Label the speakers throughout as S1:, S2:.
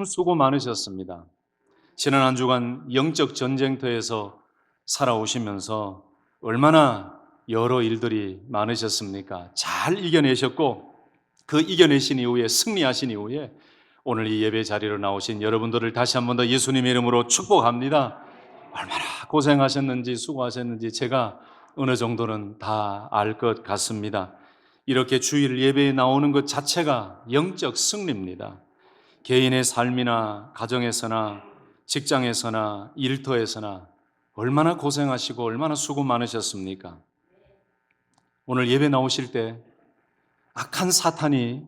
S1: 수고 많으셨습니다. 지난 한 주간 영적 전쟁터에서 살아오시면서 얼마나 여러 일들이 많으셨습니까? 잘 이겨내셨고 그 이겨내신 이후에 승리하신 이후에 오늘 이 예배 자리로 나오신 여러분들을 다시 한 번 더 예수님의 이름으로 축복합니다. 얼마나 고생하셨는지 수고하셨는지 제가 어느 정도는 다 알 것 같습니다. 이렇게 주일 예배에 나오는 것 자체가 영적 승리입니다. 개인의 삶이나 가정에서나 직장에서나 일터에서나 얼마나 고생하시고 얼마나 수고 많으셨습니까? 오늘 예배 나오실 때 악한 사탄이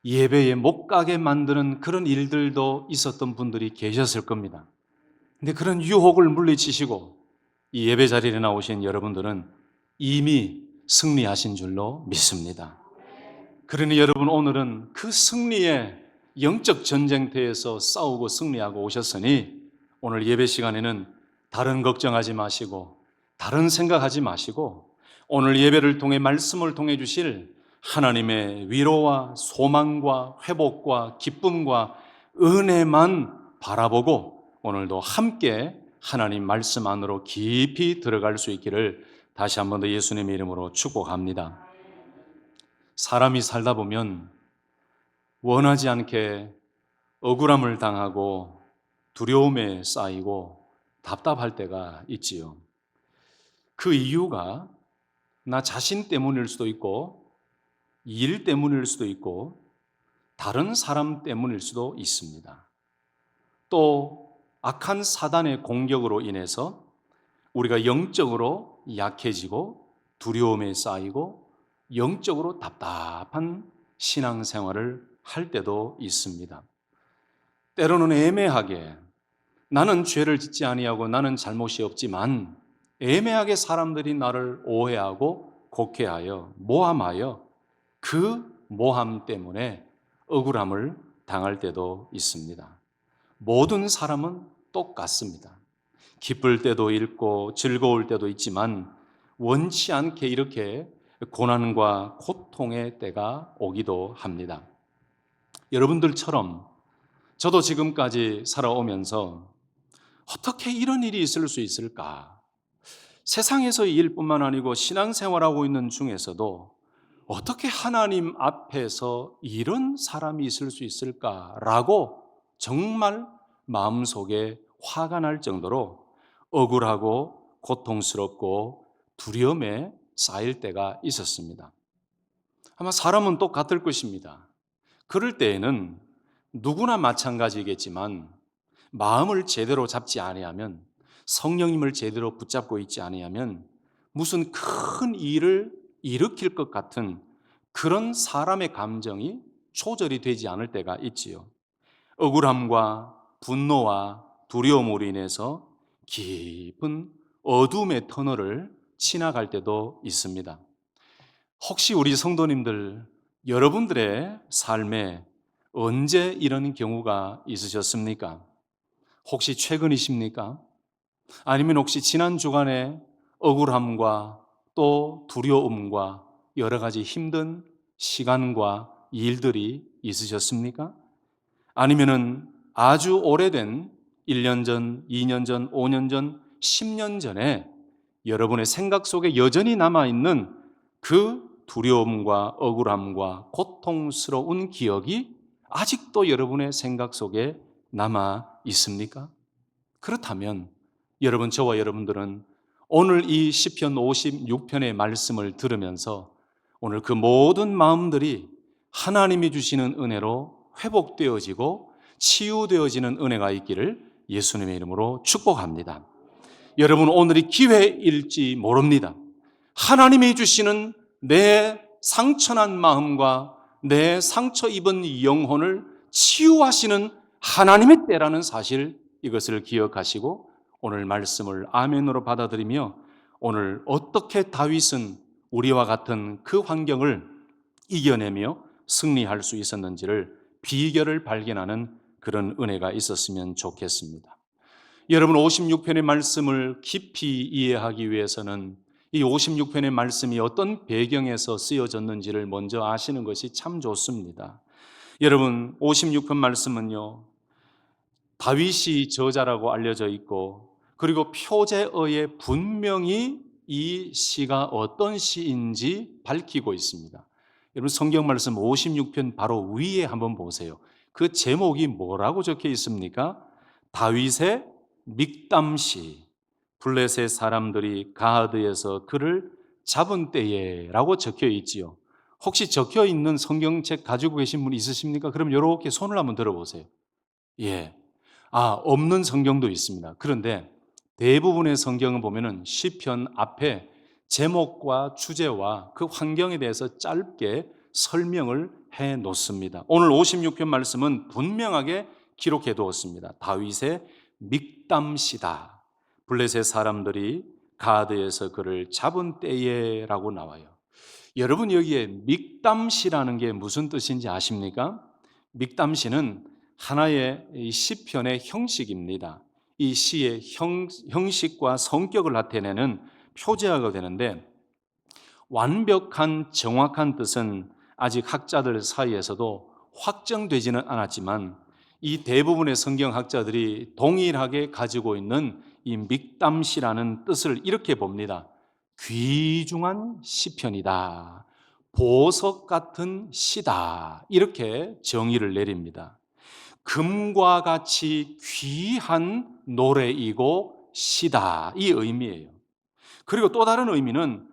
S1: 예배에 못 가게 만드는 그런 일들도 있었던 분들이 계셨을 겁니다. 근데 그런 유혹을 물리치시고 이 예배 자리에 나오신 여러분들은 이미 승리하신 줄로 믿습니다. 그러니 여러분, 오늘은 그 승리의 영적 전쟁터에서 싸우고 승리하고 오셨으니 오늘 예배 시간에는 다른 걱정하지 마시고 다른 생각하지 마시고 오늘 예배를 통해 말씀을 통해 주실 하나님의 위로와 소망과 회복과 기쁨과 은혜만 바라보고 오늘도 함께 하나님 말씀 안으로 깊이 들어갈 수 있기를 다시 한 번 더 예수님의 이름으로 축복합니다. 사람이 살다 보면 원하지 않게 억울함을 당하고 두려움에 쌓이고 답답할 때가 있지요. 그 이유가 나 자신 때문일 수도 있고 일 때문일 수도 있고 다른 사람 때문일 수도 있습니다. 또 악한 사단의 공격으로 인해서 우리가 영적으로 약해지고 두려움에 쌓이고 영적으로 답답한 신앙생활을 할 때도 있습니다. 때로는 애매하게 나는 죄를 짓지 아니하고 나는 잘못이 없지만 애매하게 사람들이 나를 오해하고 곡해하여 모함하여 그 모함 때문에 억울함을 당할 때도 있습니다. 모든 사람은 똑같습니다. 기쁠 때도 있고 즐거울 때도 있지만 원치 않게 이렇게 고난과 고통의 때가 오기도 합니다. 여러분들처럼 저도 지금까지 살아오면서 어떻게 이런 일이 있을 수 있을까? 세상에서의 일뿐만 아니고 신앙생활하고 있는 중에서도 어떻게 하나님 앞에서 이런 사람이 있을 수 있을까라고 정말 마음속에 화가 날 정도로 억울하고 고통스럽고 두려움에 쌓일 때가 있었습니다. 아마 사람은 똑같을 것입니다. 그럴 때에는 누구나 마찬가지겠지만 마음을 제대로 잡지 아니하면, 성령님을 제대로 붙잡고 있지 아니하면 무슨 큰 일을 일으킬 것 같은 그런 사람의 감정이 조절이 되지 않을 때가 있지요. 억울함과 분노와 두려움으로 인해서 깊은 어둠의 터널을 지나갈 때도 있습니다. 혹시 우리 성도님들, 여러분들의 삶에 언제 이런 경우가 있으셨습니까? 혹시 최근이십니까? 아니면 혹시 지난 주간에 억울함과 또 두려움과 여러 가지 힘든 시간과 일들이 있으셨습니까? 아니면은 아주 오래된 1년 전, 2년 전, 5년 전, 10년 전에 여러분의 생각 속에 여전히 남아있는 그 두려움과 억울함과 고통스러운 기억이 아직도 여러분의 생각 속에 남아 있습니까? 그렇다면 여러분, 저와 여러분들은 오늘 이 시편 56편의 말씀을 들으면서 오늘 그 모든 마음들이 하나님이 주시는 은혜로 회복되어지고 치유되어지는 은혜가 있기를 예수님의 이름으로 축복합니다. 여러분, 오늘이 기회일지 모릅니다. 하나님이 주시는 내 상처난 마음과 내 상처 입은 영혼을 치유하시는 하나님의 때라는 사실, 이것을 기억하시고 오늘 말씀을 아멘으로 받아들이며 오늘 어떻게 다윗은 우리와 같은 그 환경을 이겨내며 승리할 수 있었는지를 비결을 발견하는 그런 은혜가 있었으면 좋겠습니다. 여러분, 56편의 말씀을 깊이 이해하기 위해서는 이 56편의 말씀이 어떤 배경에서 쓰여졌는지를 먼저 아시는 것이 참 좋습니다. 여러분, 56편 말씀은요, 다윗이 저자라고 알려져 있고, 그리고 표제어에 분명히 이 시가 어떤 시인지 밝히고 있습니다. 여러분 성경 말씀 56편 바로 위에 한번 보세요. 그 제목이 뭐라고 적혀 있습니까? 다윗의 믹담시, 블레셋 사람들이 가드에서 그를 잡은 때에라고 적혀 있지요. 혹시 적혀 있는 성경책 가지고 계신 분 있으십니까? 그럼 이렇게 손을 한번 들어보세요. 예. 없는 성경도 있습니다. 그런데 대부분의 성경을 보면은 시편 앞에 제목과 주제와 그 환경에 대해서 짧게 설명을 해 놓습니다. 오늘 56편 말씀은 분명하게 기록해 두었습니다. 다윗의 믹담시다. 블레셋 사람들이 가드에서 그를 잡은 때에라고 나와요. 여러분 여기에 믹담시라는 게 무슨 뜻인지 아십니까? 믹담시는 하나의 이 시편의 형식입니다. 이 시의 형식과 성격을 나타내는 표제어가 되는데, 완벽한 정확한 뜻은 아직 학자들 사이에서도 확정되지는 않았지만 이 대부분의 성경학자들이 동일하게 가지고 있는 이 믹담시라는 뜻을 이렇게 봅니다. 귀중한 시편이다. 보석 같은 시다. 이렇게 정의를 내립니다. 금과 같이 귀한 노래이고 시다. 이 의미예요. 그리고 또 다른 의미는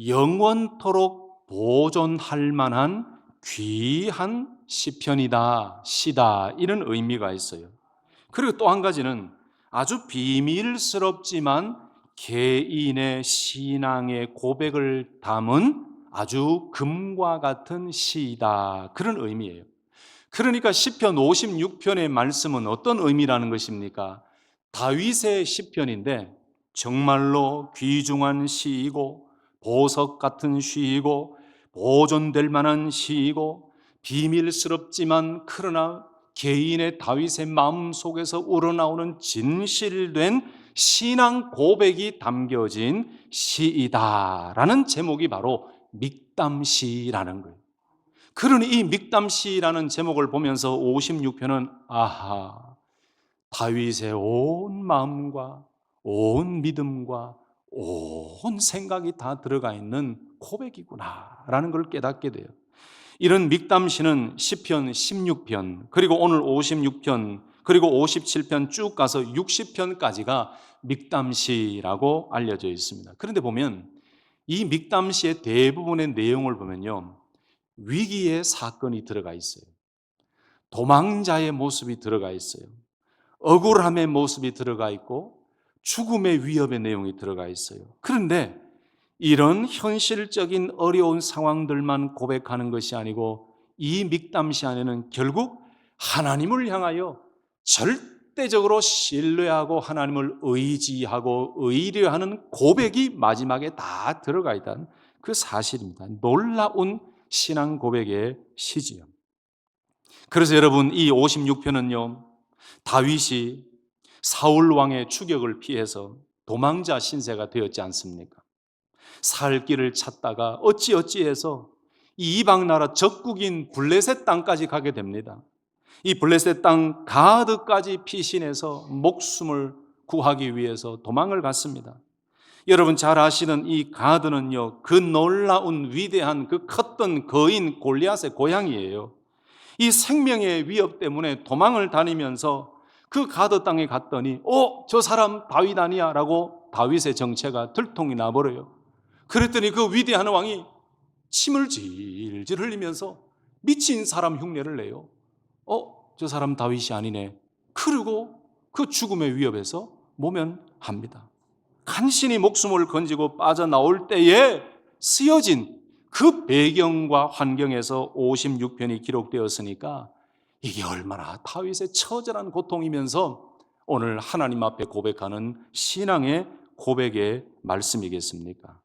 S1: 영원토록 보존할 만한 귀한 시편이다, 시다, 이런 의미가 있어요. 그리고 또 한 가지는 아주 비밀스럽지만 개인의 신앙의 고백을 담은 아주 금과 같은 시이다, 그런 의미예요. 그러니까 시편 56편의 말씀은 어떤 의미라는 것입니까? 다윗의 시편인데 정말로 귀중한 시이고 보석 같은 시이고 보존될 만한 시이고 비밀스럽지만 그러나 개인의 다윗의 마음 속에서 우러나오는 진실된 신앙 고백이 담겨진 시이다라는 제목이 바로 믹담시라는 거예요. 그러니 이 믹담시라는 제목을 보면서 56편은 다윗의 온 마음과 온 믿음과 온 생각이 다 들어가 있는 고백이구나라는 걸 깨닫게 돼요. 이런 믹담시는 시편 16편, 그리고 오늘 56편, 그리고 57편 쭉 가서 60편까지가 믹담시라고 알려져 있습니다. 그런데 보면 이 믹담시의 대부분의 내용을 보면요, 위기의 사건이 들어가 있어요. 도망자의 모습이 들어가 있어요. 억울함의 모습이 들어가 있고 죽음의 위협의 내용이 들어가 있어요. 그런데 이런 현실적인 어려운 상황들만 고백하는 것이 아니고 이 믹담시 안에는 결국 하나님을 향하여 절대적으로 신뢰하고 하나님을 의지하고 의뢰하는 고백이 마지막에 다 들어가 있다는 그 사실입니다. 놀라운 신앙 고백의 시지요. 그래서 여러분 이 56편은요, 다윗이 사울 왕의 추격을 피해서 도망자 신세가 되었지 않습니까? 살 길을 찾다가 어찌어찌해서 이 이방 나라 적국인 블레셋 땅까지 가게 됩니다. 이 블레셋 땅 가드까지 피신해서 목숨을 구하기 위해서 도망을 갔습니다. 여러분 잘 아시는 이 가드는요, 그 놀라운 위대한 그 컸던 거인 골리앗의 고향이에요. 이 생명의 위협 때문에 도망을 다니면서 그 가드 땅에 갔더니 저 사람 다윗 아니야? 라고 다윗의 정체가 들통이 나버려요. 그랬더니 그 위대한 왕이 침을 질질 흘리면서 미친 사람 흉내를 내요. 저 사람 다윗이 아니네. 그리고 그 죽음의 위협에서 모면합니다. 간신히 목숨을 건지고 빠져나올 때에 쓰여진 그 배경과 환경에서 56편이 기록되었으니까 이게 얼마나 다윗의 처절한 고통이면서 오늘 하나님 앞에 고백하는 신앙의 고백의 말씀이겠습니까?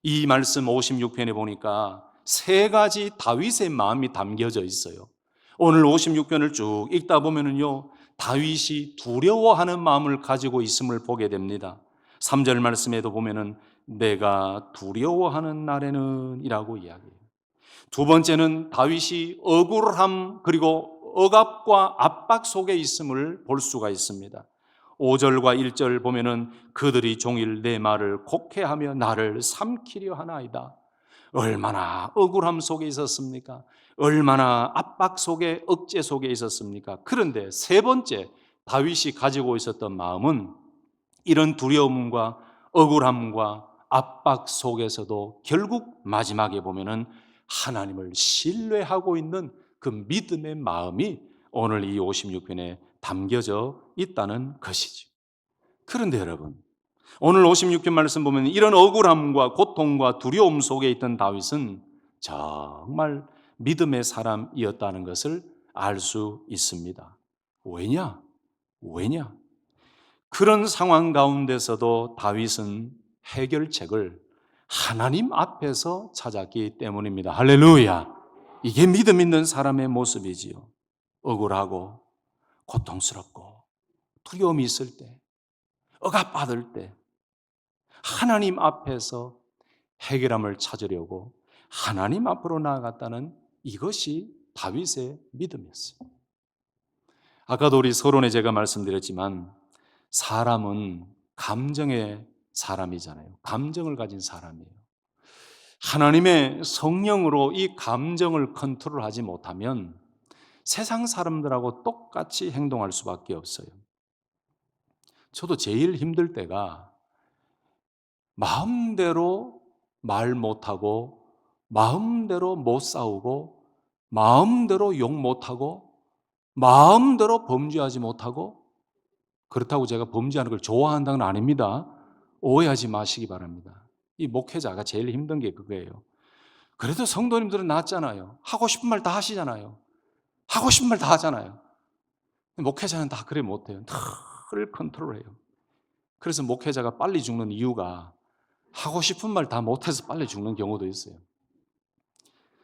S1: 이 말씀 56편에 보니까 세 가지 다윗의 마음이 담겨져 있어요. 오늘 56편을 쭉 읽다 보면은요, 다윗이 두려워하는 마음을 가지고 있음을 보게 됩니다. 3절 말씀에도 보면은 내가 두려워하는 날에는 이라고 이야기해요. 두 번째는 다윗이 억울함 그리고 억압과 압박 속에 있음을 볼 수가 있습니다. 5절과 1절 보면은 그들이 종일 내 말을 곡해하며 나를 삼키려 하나이다. 얼마나 억울함 속에 있었습니까? 얼마나 압박 속에 억제 속에 있었습니까? 그런데 세 번째 다윗이 가지고 있었던 마음은 이런 두려움과 억울함과 압박 속에서도 결국 마지막에 보면은 하나님을 신뢰하고 있는 그 믿음의 마음이 오늘 이 56편에 담겨져 있다는 것이죠. 그런데 여러분, 오늘 56편 말씀 보면 이런 억울함과 고통과 두려움 속에 있던 다윗은 정말 믿음의 사람이었다는 것을 알 수 있습니다. 왜냐? 그런 상황 가운데서도 다윗은 해결책을 하나님 앞에서 찾았기 때문입니다. 할렐루야! 이게 믿음 있는 사람의 모습이지요. 억울하고 고통스럽고 두려움이 있을 때, 억압받을 때 하나님 앞에서 해결함을 찾으려고 하나님 앞으로 나아갔다는 이것이 다윗의 믿음이었어요. 아까도 우리 서론에 제가 말씀드렸지만 사람은 감정의 사람이잖아요. 감정을 가진 사람이에요. 하나님의 성령으로 이 감정을 컨트롤하지 못하면 세상 사람들하고 똑같이 행동할 수밖에 없어요. 저도 제일 힘들 때가 마음대로 말 못하고 마음대로 못 싸우고 마음대로 욕 못하고 마음대로 범죄하지 못하고, 그렇다고 제가 범죄하는 걸 좋아한다는 건 아닙니다. 오해하지 마시기 바랍니다. 이 목회자가 제일 힘든 게 그거예요. 그래도 성도님들은 낫잖아요. 하고 싶은 말 다 하시잖아요. 하고 싶은 말 다 하잖아요. 목회자는 다 그래 못해요. 늘 컨트롤해요. 그래서 목회자가 빨리 죽는 이유가 하고 싶은 말 다 못해서 빨리 죽는 경우도 있어요.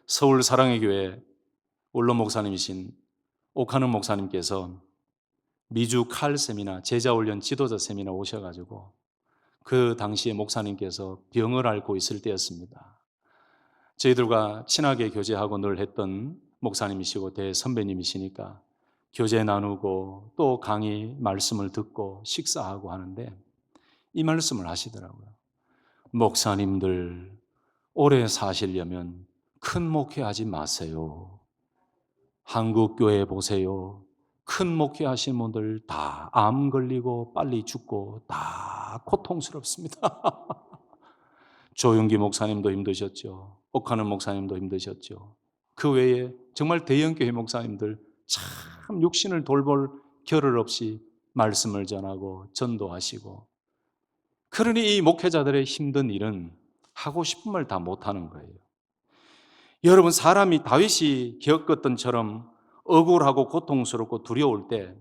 S1: 서울 사랑의 교회 원로 목사님이신 옥하는 목사님께서 미주 칼 세미나, 제자훈련 지도자 세미나 오셔가지고 그 당시에 목사님께서 병을 앓고 있을 때였습니다. 저희들과 친하게 교제하고 늘 했던 목사님이시고 대선배님이시니까 교제 나누고 또 강의 말씀을 듣고 식사하고 하는데 이 말씀을 하시더라고요. 목사님들 오래 사시려면 큰 목회하지 마세요. 한국 교회 보세요. 큰 목회 하시는 분들 다 암 걸리고 빨리 죽고 다 고통스럽습니다. 조윤기 목사님도 힘드셨죠. 옥하는 목사님도 힘드셨죠. 그 외에 정말 대형교회 목사님들 참 육신을 돌볼 겨를 없이 말씀을 전하고 전도하시고, 그러니 이 목회자들의 힘든 일은 하고 싶은 말 다 못하는 거예요. 여러분, 사람이 다윗이 겪었던 처럼 억울하고 고통스럽고 두려울 때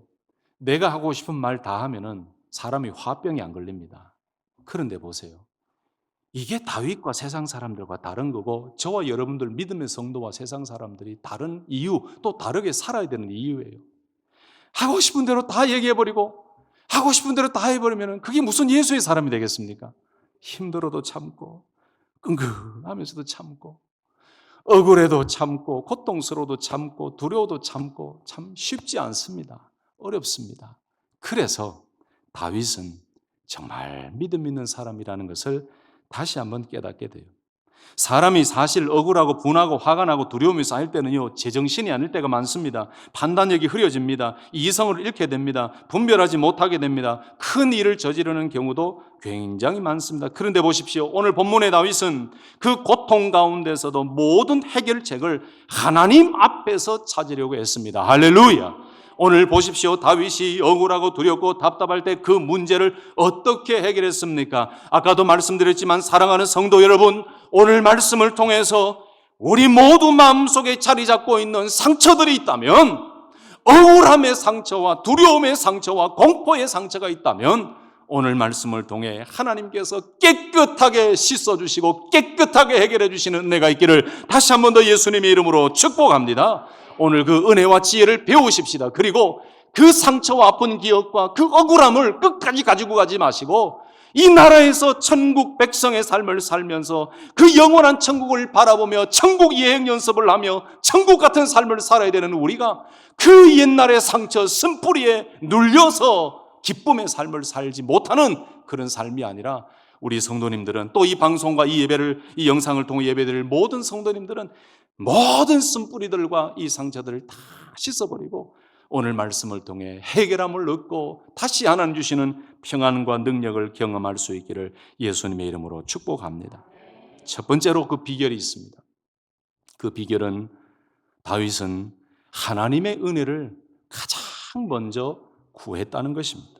S1: 내가 하고 싶은 말 다 하면은 사람이 화병이 안 걸립니다. 그런데 보세요. 이게 다윗과 세상 사람들과 다른 거고 저와 여러분들 믿음의 성도와 세상 사람들이 다른 이유, 또 다르게 살아야 되는 이유예요. 하고 싶은 대로 다 얘기해버리고 하고 싶은 대로 다 해버리면 그게 무슨 예수의 사람이 되겠습니까? 힘들어도 참고 끙끙하면서도 참고 억울해도 참고 고통스러워도 참고 두려워도 참고 참 쉽지 않습니다. 어렵습니다. 그래서 다윗은 정말 믿음 있는 사람이라는 것을 다시 한번 깨닫게 돼요. 사람이 사실 억울하고 분하고 화가 나고 두려움이 쌓일 때는요, 제정신이 아닐 때가 많습니다. 판단력이 흐려집니다. 이성을 잃게 됩니다. 분별하지 못하게 됩니다. 큰 일을 저지르는 경우도 굉장히 많습니다. 그런데 보십시오. 오늘 본문의 다윗은 그 고통 가운데서도 모든 해결책을 하나님 앞에서 찾으려고 했습니다. 할렐루야. 오늘 보십시오. 다윗이 억울하고 두렵고 답답할 때 그 문제를 어떻게 해결했습니까? 아까도 말씀드렸지만 사랑하는 성도 여러분, 오늘 말씀을 통해서 우리 모두 마음속에 자리 잡고 있는 상처들이 있다면, 억울함의 상처와 두려움의 상처와 공포의 상처가 있다면 오늘 말씀을 통해 하나님께서 깨끗하게 씻어주시고 깨끗하게 해결해 주시는 은혜가 있기를 다시 한 번 더 예수님의 이름으로 축복합니다. 오늘 그 은혜와 지혜를 배우십시다. 그리고 그 상처와 아픈 기억과 그 억울함을 끝까지 가지고 가지 마시고 이 나라에서 천국 백성의 삶을 살면서 그 영원한 천국을 바라보며 천국 여행 연습을 하며 천국 같은 삶을 살아야 되는 우리가 그 옛날의 상처 쓴뿌리에 눌려서 기쁨의 삶을 살지 못하는 그런 삶이 아니라, 우리 성도님들은, 또 이 방송과 이 예배를, 이 영상을 통해 예배드릴 모든 성도님들은 모든 쓴뿌리들과 이 상처들을 다 씻어버리고 오늘 말씀을 통해 해결함을 얻고 다시 하나님 주시는 평안과 능력을 경험할 수 있기를 예수님의 이름으로 축복합니다. 첫 번째로 그 비결이 있습니다. 그 비결은, 다윗은 하나님의 은혜를 가장 먼저 구했다는 것입니다.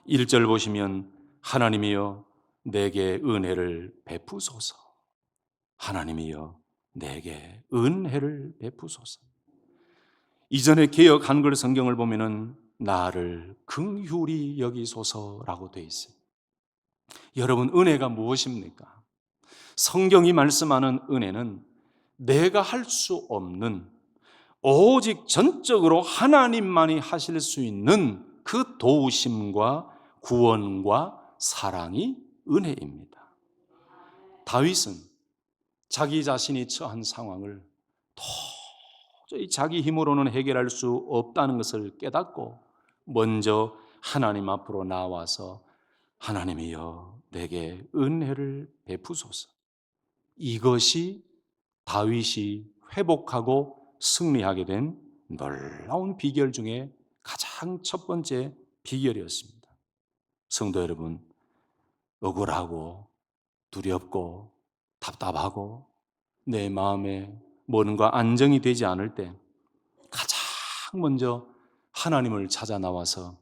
S1: 1절 보시면, 하나님이여 내게 은혜를 베푸소서. 하나님이여 내게 은혜를 베푸소서. 이전에 개역 한글 성경을 보면은 나를 긍휼히 여기소서라고 되어 있어요. 여러분, 은혜가 무엇입니까? 성경이 말씀하는 은혜는 내가 할 수 없는, 오직 전적으로 하나님만이 하실 수 있는 그 도우심과 구원과 사랑이 은혜입니다. 다윗은 자기 자신이 처한 상황을 도저히 자기 힘으로는 해결할 수 없다는 것을 깨닫고 먼저 하나님 앞으로 나와서 하나님이여 내게 은혜를 베푸소서. 이것이 다윗이 회복하고 승리하게 된 놀라운 비결 중에 가장 첫 번째 비결이었습니다. 성도 여러분, 억울하고 두렵고 답답하고 내 마음에 뭔가 안정이 되지 않을 때 가장 먼저 하나님을 찾아 나와서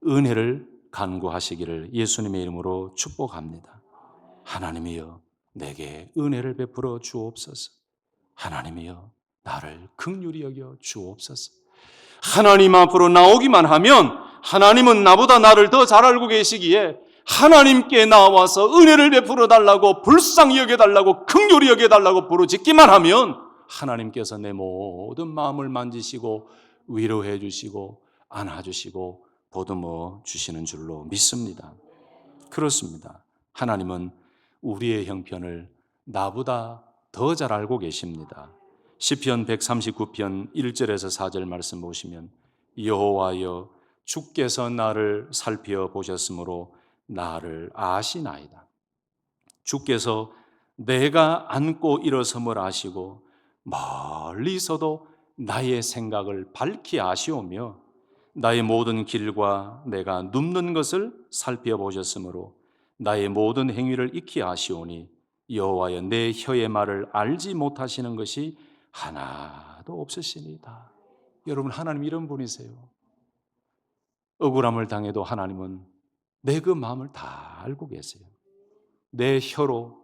S1: 은혜를 간구하시기를 예수님의 이름으로 축복합니다. 하나님이여 내게 은혜를 베풀어 주옵소서. 하나님이여 나를 긍휼히 여겨 주옵소서. 하나님 앞으로 나오기만 하면 하나님은 나보다 나를 더 잘 알고 계시기에 하나님께 나와서 은혜를 베풀어 달라고, 불쌍히 여겨달라고, 긍휼히 여겨달라고 부르짖기만 하면 하나님께서 내 모든 마음을 만지시고 위로해 주시고 안아주시고 보듬어 주시는 줄로 믿습니다. 그렇습니다. 하나님은 우리의 형편을 나보다 더 잘 알고 계십니다. 시편 139편 1절에서 4절 말씀 보시면, 여호와여 주께서 나를 살펴보셨으므로 나를 아시나이다. 주께서 내가 앉고 일어섬을 아시고 멀리서도 나의 생각을 밝히 아시오며 나의 모든 길과 내가 눕는 것을 살펴보셨으므로 나의 모든 행위를 익히 아시오니 여호와여 내 혀의 말을 알지 못하시는 것이 하나도 없으시니이다. 여러분, 하나님 이런 분이세요. 억울함을 당해도 하나님은 내 그 마음을 다 알고 계세요. 내 혀로,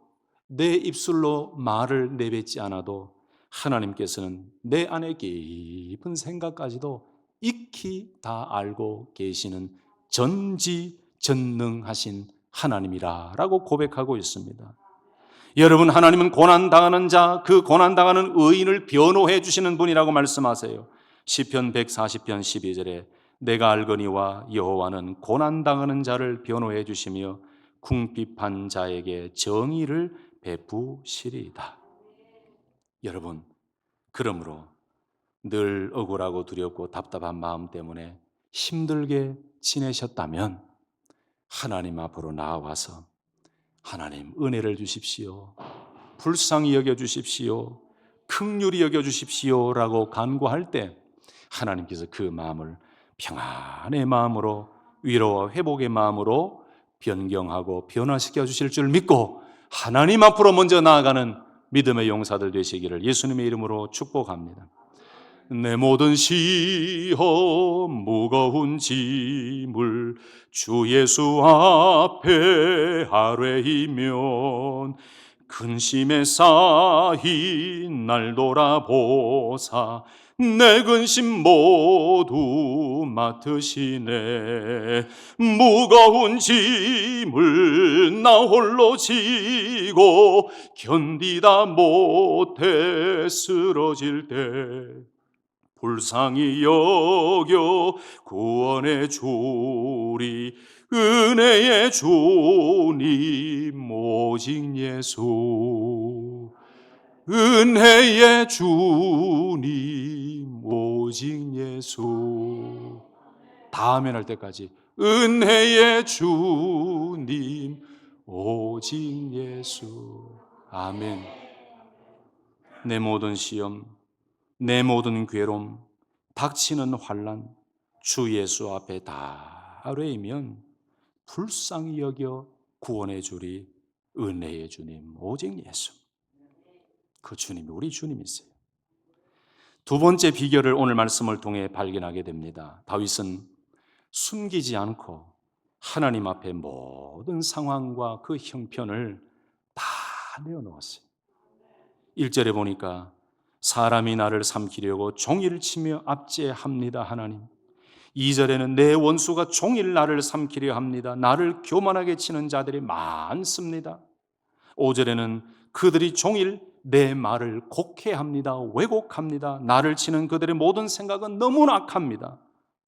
S1: 내 입술로 말을 내뱉지 않아도 하나님께서는 내 안에 깊은 생각까지도 익히 다 알고 계시는 전지전능하신 하나님이라고 고백하고 있습니다. 여러분, 하나님은 고난당하는 자, 그 고난당하는 의인을 변호해 주시는 분이라고 말씀하세요. 시편 140편 12절에 내가 알거니와 여호와는 고난당하는 자를 변호해 주시며 궁핍한 자에게 정의를 베푸시리이다. 여러분, 그러므로 늘 억울하고 두렵고 답답한 마음 때문에 힘들게 지내셨다면 하나님 앞으로 나와서 하나님 은혜를 주십시오, 불쌍히 여겨주십시오, 긍휼히 여겨주십시오 라고 간구할 때 하나님께서 그 마음을 평안의 마음으로, 위로와 회복의 마음으로 변경하고 변화시켜 주실 줄 믿고 하나님 앞으로 먼저 나아가는 믿음의 용사들 되시기를 예수님의 이름으로 축복합니다. 내 모든 시험 무거운 짐을 주 예수 앞에 아뢰이면 근심에 쌓인 날 돌아보사 내 근심 모두 맡으시네. 무거운 짐을 나 홀로 지고 견디다 못해 쓰러질 때 불쌍히 여겨 구원해 주리. 은혜의 주님 오직 예수. 은혜의 주님 오직 예수. 다 아멘 할 때까지. 은혜의 주님 오직 예수. 아멘. 내 모든 시험, 내 모든 괴로움, 닥치는 환난, 주 예수 앞에 다 아뢰이면 불쌍히 여겨 구원해 주리. 은혜의 주님 오직 예수. 그 주님이 우리 주님이세요. 두 번째 비결을 오늘 말씀을 통해 발견하게 됩니다. 다윗은 숨기지 않고 하나님 앞에 모든 상황과 그 형편을 다 내어놓았어요. 1절에 보니까 사람이 나를 삼키려고 종일 치며 압제합니다 하나님. 2절에는 내 원수가 종일 나를 삼키려 합니다. 나를 교만하게 치는 자들이 많습니다. 5절에는 그들이 종일 내 말을 곡해합니다. 왜곡합니다. 나를 치는 그들의 모든 생각은 너무나 악합니다.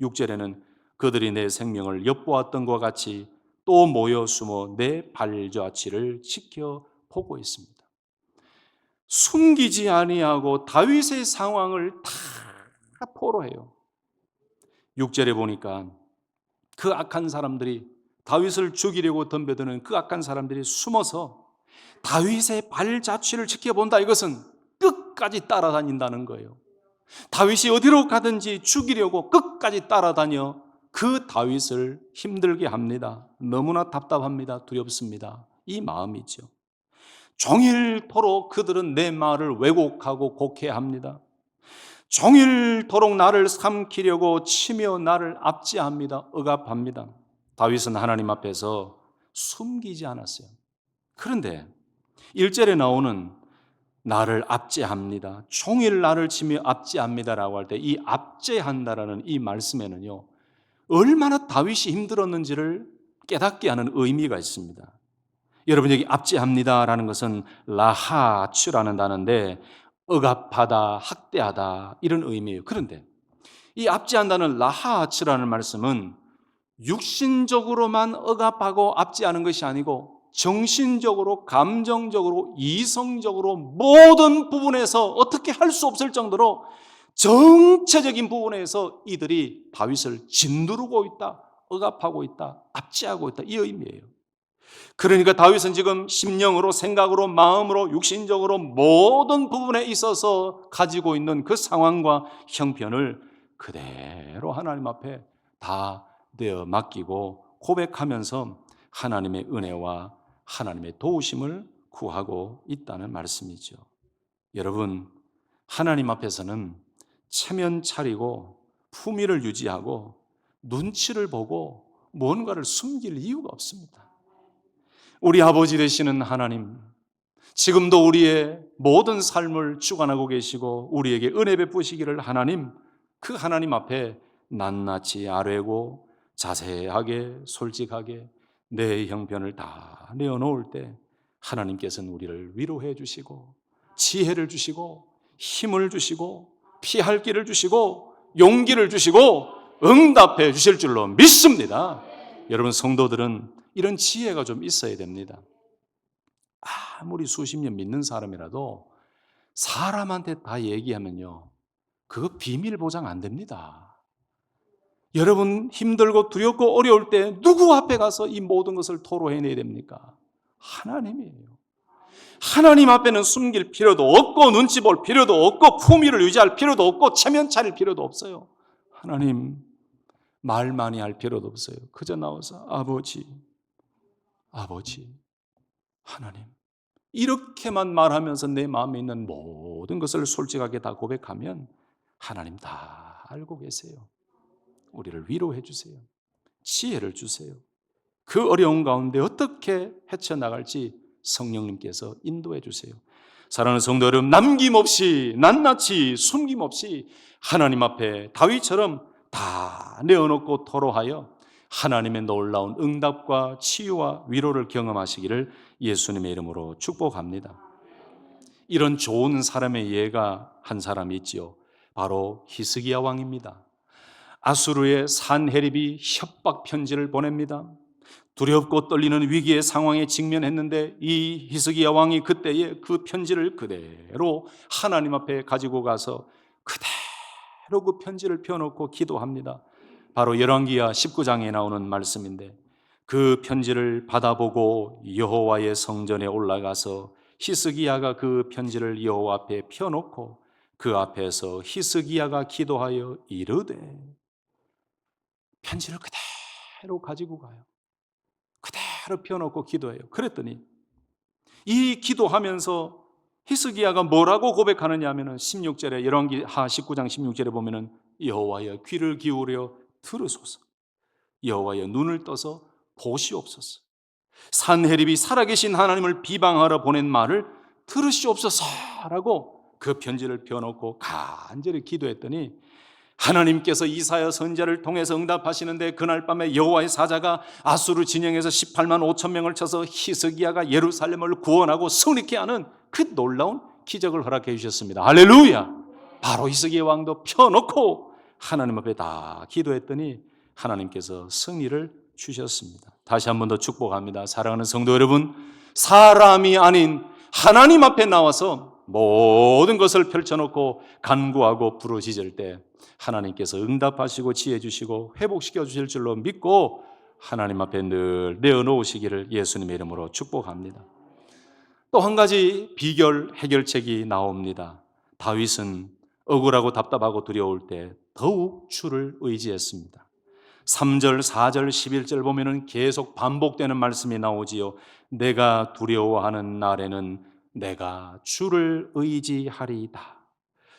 S1: 6절에는 그들이 내 생명을 엿보았던 것과 같이 또 모여 숨어 내 발자취를 지켜보고 있습니다. 숨기지 아니하고 다윗의 상황을 다 포로해요. 6절에 보니까 그 악한 사람들이, 다윗을 죽이려고 덤벼드는 그 악한 사람들이 숨어서 다윗의 발자취를 지켜본다. 이것은 끝까지 따라다닌다는 거예요. 다윗이 어디로 가든지 죽이려고 끝까지 따라다녀 그 다윗을 힘들게 합니다. 너무나 답답합니다. 두렵습니다. 이 마음이죠. 종일토록 그들은 내 말을 왜곡하고 곡해합니다. 종일토록 나를 삼키려고 치며 나를 압제합니다. 억압합니다. 다윗은 하나님 앞에서 숨기지 않았어요. 그런데 1절에 나오는 나를 압제합니다, 종일 나를 치며 압제합니다라고 할 때 이 압제한다라는 이 말씀에는요, 얼마나 다윗이 힘들었는지를 깨닫게 하는 의미가 있습니다. 여러분, 여기 압제합니다라는 것은 라하츠라는 단어인데 억압하다, 학대하다 이런 의미예요. 그런데 이 압제한다는 라하츠라는 말씀은 육신적으로만 억압하고 압제하는 것이 아니고 정신적으로, 감정적으로, 이성적으로 모든 부분에서 어떻게 할 수 없을 정도로 정체적인 부분에서 이들이 다윗을 짓누르고 있다, 억압하고 있다, 압제하고 있다, 이 의미예요. 그러니까 다윗은 지금 심령으로, 생각으로, 마음으로, 육신적으로 모든 부분에 있어서 가지고 있는 그 상황과 형편을 그대로 하나님 앞에 다 내어 맡기고 고백하면서 하나님의 은혜와 하나님의 도우심을 구하고 있다는 말씀이죠. 여러분, 하나님 앞에서는 체면 차리고 품위를 유지하고 눈치를 보고 뭔가를 숨길 이유가 없습니다. 우리 아버지 되시는 하나님, 지금도 우리의 모든 삶을 주관하고 계시고 우리에게 은혜 베푸시기를 하나님, 그 하나님 앞에 낱낱이 아뢰고 자세하게 솔직하게 내 형편을 다 내어놓을 때 하나님께서는 우리를 위로해 주시고 지혜를 주시고 힘을 주시고 피할 길을 주시고 용기를 주시고 응답해 주실 줄로 믿습니다. 여러분, 성도들은 이런 지혜가 좀 있어야 됩니다. 아무리 수십 년 믿는 사람이라도 사람한테 다 얘기하면요, 그거 비밀 보장 안 됩니다. 여러분, 힘들고 두렵고 어려울 때 누구 앞에 가서 이 모든 것을 토로해내야 됩니까? 하나님이에요. 하나님 앞에는 숨길 필요도 없고 눈치 볼 필요도 없고 품위를 유지할 필요도 없고 체면 차릴 필요도 없어요. 하나님, 말 많이 할 필요도 없어요. 그저 나와서 아버지, 아버지, 하나님, 이렇게만 말하면서 내 마음에 있는 모든 것을 솔직하게 다 고백하면 하나님 다 알고 계세요. 우리를 위로해 주세요. 지혜를 주세요. 그 어려운 가운데 어떻게 헤쳐나갈지 성령님께서 인도해 주세요. 사랑하는 성도 여러분, 남김없이 낱낱이 숨김없이 하나님 앞에 다윗처럼 다 내어놓고 토로하여 하나님의 놀라운 응답과 치유와 위로를 경험하시기를 예수님의 이름으로 축복합니다. 이런 좋은 사람의 예가 한 사람이 있지요. 바로 히스기야 왕입니다. 아수르의 산헤립이 협박 편지를 보냅니다. 두렵고 떨리는 위기의 상황에 직면했는데 이 히스기야 왕이 그때에 그 편지를 그대로 하나님 앞에 가지고 가서 그대로 그 편지를 펴놓고 기도합니다. 바로 열왕기하 19장에 나오는 말씀인데, 그 편지를 받아보고 여호와의 성전에 올라가서 히스기야가 그 편지를 여호와 앞에 펴놓고 그 앞에서 히스기야가 기도하여 이르되, 편지를 그대로 가지고 가요. 그대로 펴놓고 기도해요. 그랬더니 이 기도하면서 히스기야가 뭐라고 고백하느냐 하면은 16절에, 열왕기하 19장 16절에 보면은 여호와여 귀를 기울여 들으소서, 여호와여 눈을 떠서 보시옵소서, 산헤립이 살아계신 하나님을 비방하러 보낸 말을 들으시옵소서라고 그 편지를 펴놓고 간절히 기도했더니 하나님께서 이사야 선지자를 통해서 응답하시는데, 그날 밤에 여호와의 사자가 아수르 진영에서 18만 5천 명을 쳐서 히스기야가 예루살렘을 구원하고 승리케 하는 그 놀라운 기적을 허락해 주셨습니다. 할렐루야! 바로 히스기야 왕도 펴놓고 하나님 앞에 다 기도했더니 하나님께서 승리를 주셨습니다. 다시 한 번 더 축복합니다. 사랑하는 성도 여러분, 사람이 아닌 하나님 앞에 나와서 모든 것을 펼쳐놓고 간구하고 부르짖을 때 하나님께서 응답하시고 지혜 주시고 회복시켜 주실 줄로 믿고 하나님 앞에 늘 내어놓으시기를 예수님의 이름으로 축복합니다. 또 한 가지 비결 해결책이 나옵니다. 다윗은 억울하고 답답하고 두려울 때 더욱 주를 의지했습니다. 3절, 4절, 11절 보면은 계속 반복되는 말씀이 나오지요. 내가 두려워하는 날에는 내가 주를 의지하리이다.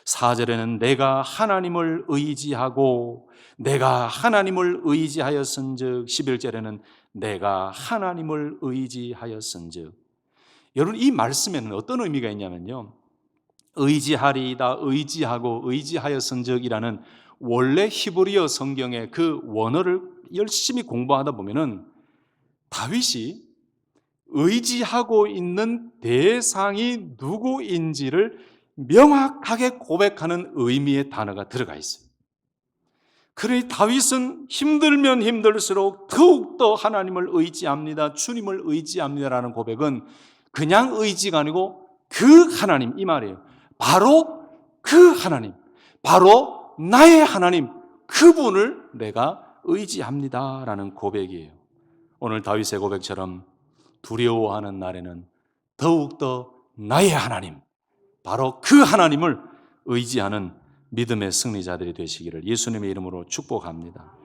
S1: 4절에는 내가 하나님을 의지하고 내가 하나님을 의지하였은즉, 11절에는 내가 하나님을 의지하였은즉. 여러분, 이 말씀에는 어떤 의미가 있냐면요, 의지하리이다, 의지하고 의지하였은즉이라는 원래 히브리어 성경의 그 원어를 열심히 공부하다 보면은 다윗이 의지하고 있는 대상이 누구인지를 명확하게 고백하는 의미의 단어가 들어가 있어요. 그러니 다윗은 힘들면 힘들수록 더욱더 하나님을 의지합니다, 주님을 의지합니다라는 고백은 그냥 의지가 아니고 그 하나님, 이 말이에요. 바로 그 하나님, 바로 나의 하나님, 그분을 내가 의지합니다라는 고백이에요. 오늘 다윗의 고백처럼 두려워하는 날에는 더욱더 나의 하나님, 바로 그 하나님을 의지하는 믿음의 승리자들이 되시기를 예수님의 이름으로 축복합니다.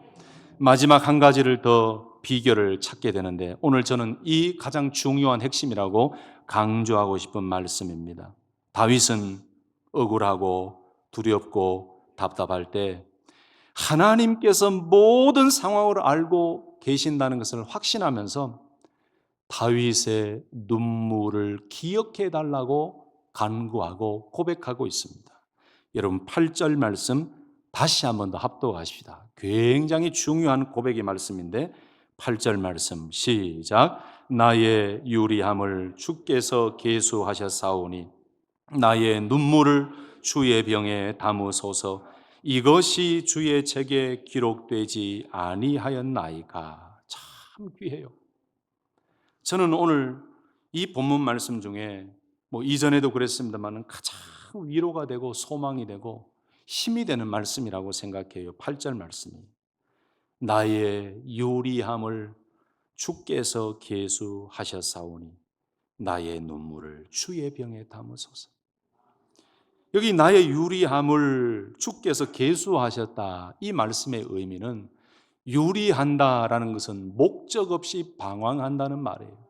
S1: 마지막 한 가지를 더 비결을 찾게 되는데, 오늘 저는 이 가장 중요한 핵심이라고 강조하고 싶은 말씀입니다. 다윗은 억울하고 두렵고 답답할 때 하나님께서 모든 상황을 알고 계신다는 것을 확신하면서 다윗의 눈물을 기억해 달라고 간구하고 고백하고 있습니다. 여러분, 8절 말씀 다시 한 번 더 합독하십시다. 굉장히 중요한 고백의 말씀인데 8절 말씀 시작. 나의 유리함을 주께서 계수하셨사오니 나의 눈물을 주의 병에 담으소서. 이것이 주의 책에 기록되지 아니하였나이까. 참 귀해요. 저는 오늘 이 본문 말씀 중에 이전에도 그랬습니다만 가장 위로가 되고 소망이 되고 힘이 되는 말씀이라고 생각해요. 8절 말씀이 나의 유리함을 주께서 계수하셨사오니 나의 눈물을 주의 병에 담으소서. 여기 나의 유리함을 주께서 계수하셨다, 이 말씀의 의미는 유리한다라는 것은 목적 없이 방황한다는 말이에요.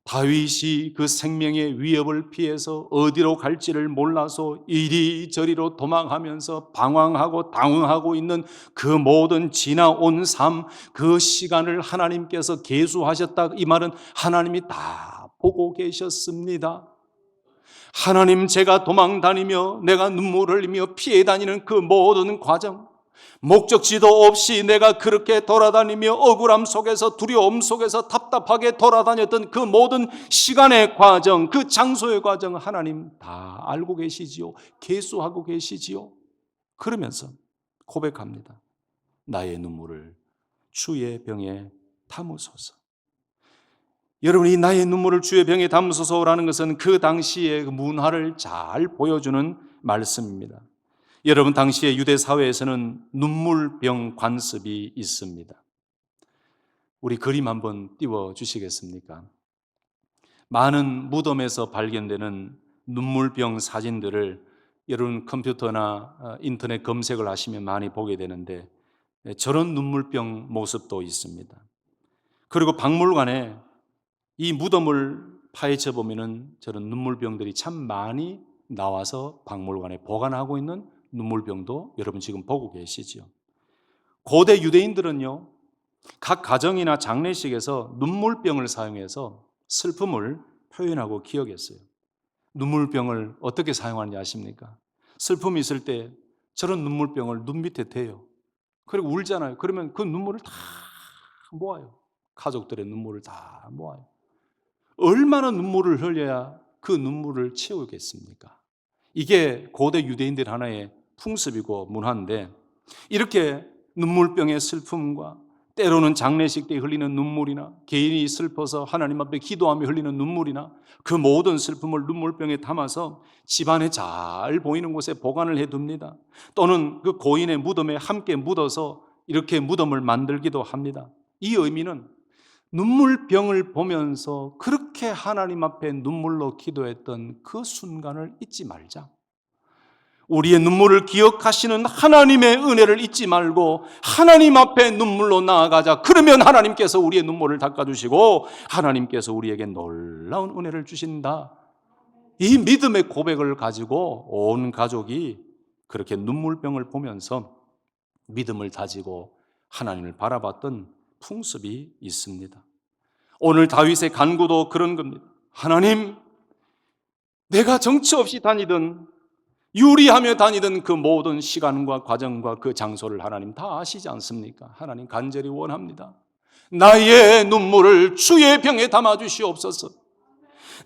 S1: 다윗이 그 생명의 위협을 피해서 어디로 갈지를 몰라서 이리저리로 도망하면서 방황하고 당황하고 있는 그 모든 지나온 삶, 그 시간을 하나님께서 계수하셨다, 이 말은 하나님이 다 보고 계셨습니다. 하나님, 제가 도망 다니며 내가 눈물을 흘리며 피해 다니는 그 모든 과정, 목적지도 없이 내가 그렇게 돌아다니며 억울함 속에서 두려움 속에서 답답하게 돌아다녔던 그 모든 시간의 과정, 그 장소의 과정 하나님 다 알고 계시지요. 계수하고 계시지요. 그러면서 고백합니다. 나의 눈물을 주의 병에 담으소서. 여러분, 이 나의 눈물을 주의 병에 담으소서라는 것은 그 당시의 문화를 잘 보여주는 말씀입니다. 여러분, 당시의 유대 사회에서는 눈물병 관습이 있습니다. 우리 그림 한번 띄워 주시겠습니까? 많은 무덤에서 발견되는 눈물병 사진들을 여러분 컴퓨터나 인터넷 검색을 하시면 많이 보게 되는데, 저런 눈물병 모습도 있습니다. 그리고 박물관에 이 무덤을 파헤쳐 보면은 저런 눈물병들이 참 많이 나와서 박물관에 보관하고 있는 눈물병도 여러분 지금 보고 계시죠. 고대 유대인들은요, 각 가정이나 장례식에서 눈물병을 사용해서 슬픔을 표현하고 기억했어요. 눈물병을 어떻게 사용하는지 아십니까? 슬픔이 있을 때 저런 눈물병을 눈 밑에 대요. 그리고 울잖아요. 그러면 그 눈물을 다 모아요. 가족들의 눈물을 다 모아요. 얼마나 눈물을 흘려야 그 눈물을 채우겠습니까? 이게 고대 유대인들 하나의 풍습이고 문화인데, 이렇게 눈물병의 슬픔과 때로는 장례식 때 흘리는 눈물이나 개인이 슬퍼서 하나님 앞에 기도하며 흘리는 눈물이나 그 모든 슬픔을 눈물병에 담아서 집안에 잘 보이는 곳에 보관을 해둡니다. 또는 그 고인의 무덤에 함께 묻어서 이렇게 무덤을 만들기도 합니다. 이 의미는 눈물병을 보면서 그렇게 하나님 앞에 눈물로 기도했던 그 순간을 잊지 말자. 우리의 눈물을 기억하시는 하나님의 은혜를 잊지 말고 하나님 앞에 눈물로 나아가자. 그러면 하나님께서 우리의 눈물을 닦아주시고 하나님께서 우리에게 놀라운 은혜를 주신다. 이 믿음의 고백을 가지고 온 가족이 그렇게 눈물병을 보면서 믿음을 다지고 하나님을 바라봤던 풍습이 있습니다. 오늘 다윗의 간구도 그런 겁니다. 하나님, 내가 정처 없이 다니든 유리하며 다니던 그 모든 시간과 과정과 그 장소를 하나님 다 아시지 않습니까? 하나님 간절히 원합니다. 나의 눈물을 주의 병에 담아 주시옵소서.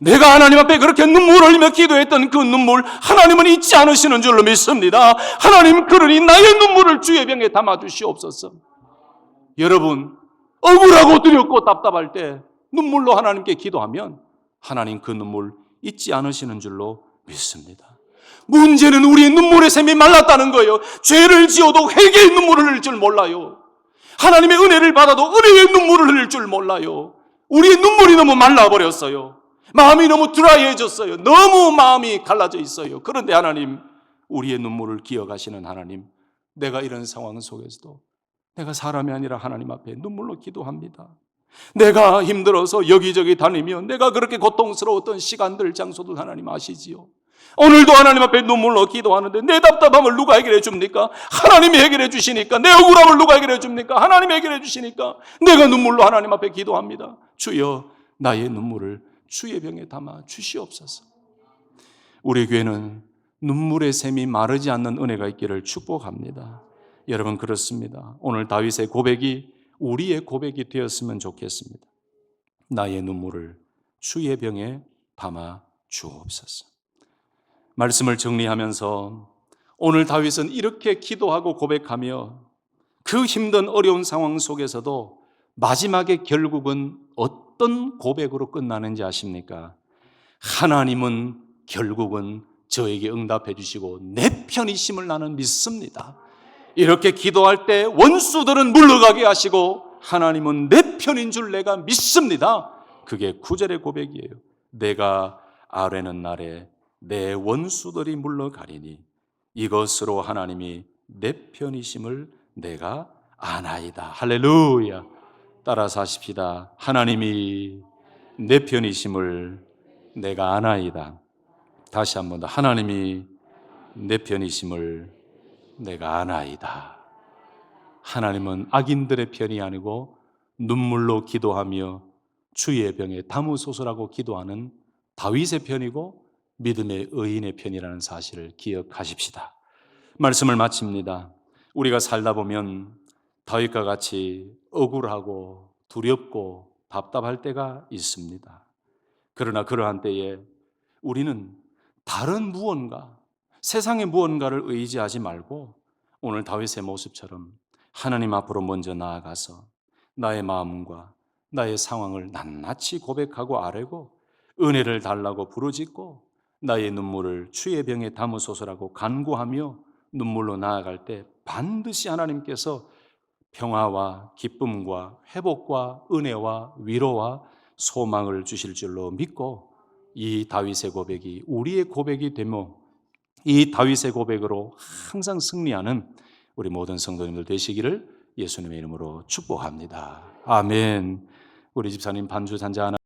S1: 내가 하나님 앞에 그렇게 눈물을 흘리며 기도했던 그 눈물 하나님은 잊지 않으시는 줄로 믿습니다. 하나님, 그러니 나의 눈물을 주의 병에 담아 주시옵소서. 여러분, 억울하고 두렵고 답답할 때 눈물로 하나님께 기도하면 하나님 그 눈물 잊지 않으시는 줄로 믿습니다. 문제는 우리의 눈물의 샘이 말랐다는 거예요. 죄를 지어도 회개의 눈물을 흘릴 줄 몰라요. 하나님의 은혜를 받아도 은혜의 눈물을 흘릴 줄 몰라요. 우리의 눈물이 너무 말라버렸어요. 마음이 너무 드라이해졌어요. 너무 마음이 갈라져 있어요. 그런데 하나님, 우리의 눈물을 기억하시는 하나님, 내가 이런 상황 속에서도 내가 사람이 아니라 하나님 앞에 눈물로 기도합니다. 내가 힘들어서 여기저기 다니며 내가 그렇게 고통스러웠던 시간들, 장소도 하나님 아시지요. 오늘도 하나님 앞에 눈물로 기도하는데 내 답답함을 누가 해결해 줍니까? 하나님이 해결해 주시니까. 내 억울함을 누가 해결해 줍니까? 하나님이 해결해 주시니까 내가 눈물로 하나님 앞에 기도합니다. 주여, 나의 눈물을 주의 병에 담아 주시옵소서. 우리 교회는 눈물의 샘이 마르지 않는 은혜가 있기를 축복합니다. 여러분, 그렇습니다. 오늘 다윗의 고백이 우리의 고백이 되었으면 좋겠습니다. 나의 눈물을 주의 병에 담아 주옵소서. 말씀을 정리하면서 오늘 다윗은 이렇게 기도하고 고백하며 그 힘든 어려운 상황 속에서도 마지막에 결국은 어떤 고백으로 끝나는지 아십니까? 하나님은 결국은 저에게 응답해 주시고 내 편이심을 나는 믿습니다. 이렇게 기도할 때 원수들은 물러가게 하시고 하나님은 내 편인 줄 내가 믿습니다. 그게 9절의 고백이에요. 내가 아뢰는 날에 내 원수들이 물러가리니 이것으로 하나님이 내 편이심을 내가 아나이다. 할렐루야. 따라서 하십시다. 하나님이 내 편이심을 내가 아나이다. 다시 한 번 더. 하나님이 내 편이심을 내가 아나이다. 하나님은 악인들의 편이 아니고 눈물로 기도하며 주의 병에 담으소서라고 기도하는 다윗의 편이고 믿음의 의인의 편이라는 사실을 기억하십시다. 말씀을 마칩니다. 우리가 살다 보면 다윗과 같이 억울하고 두렵고 답답할 때가 있습니다. 그러나 그러한 때에 우리는 다른 무언가, 세상의 무언가를 의지하지 말고 오늘 다윗의 모습처럼 하나님 앞으로 먼저 나아가서 나의 마음과 나의 상황을 낱낱이 고백하고 아뢰고 은혜를 달라고 부르짖고 나의 눈물을 주의 병에 담으소서라고 간구하며 눈물로 나아갈 때 반드시 하나님께서 평화와 기쁨과 회복과 은혜와 위로와 소망을 주실 줄로 믿고 이 다윗의 고백이 우리의 고백이 되며 이 다윗의 고백으로 항상 승리하는 우리 모든 성도님들 되시기를 예수님의 이름으로 축복합니다. 아멘. 우리 집사님 반주 잔자 하나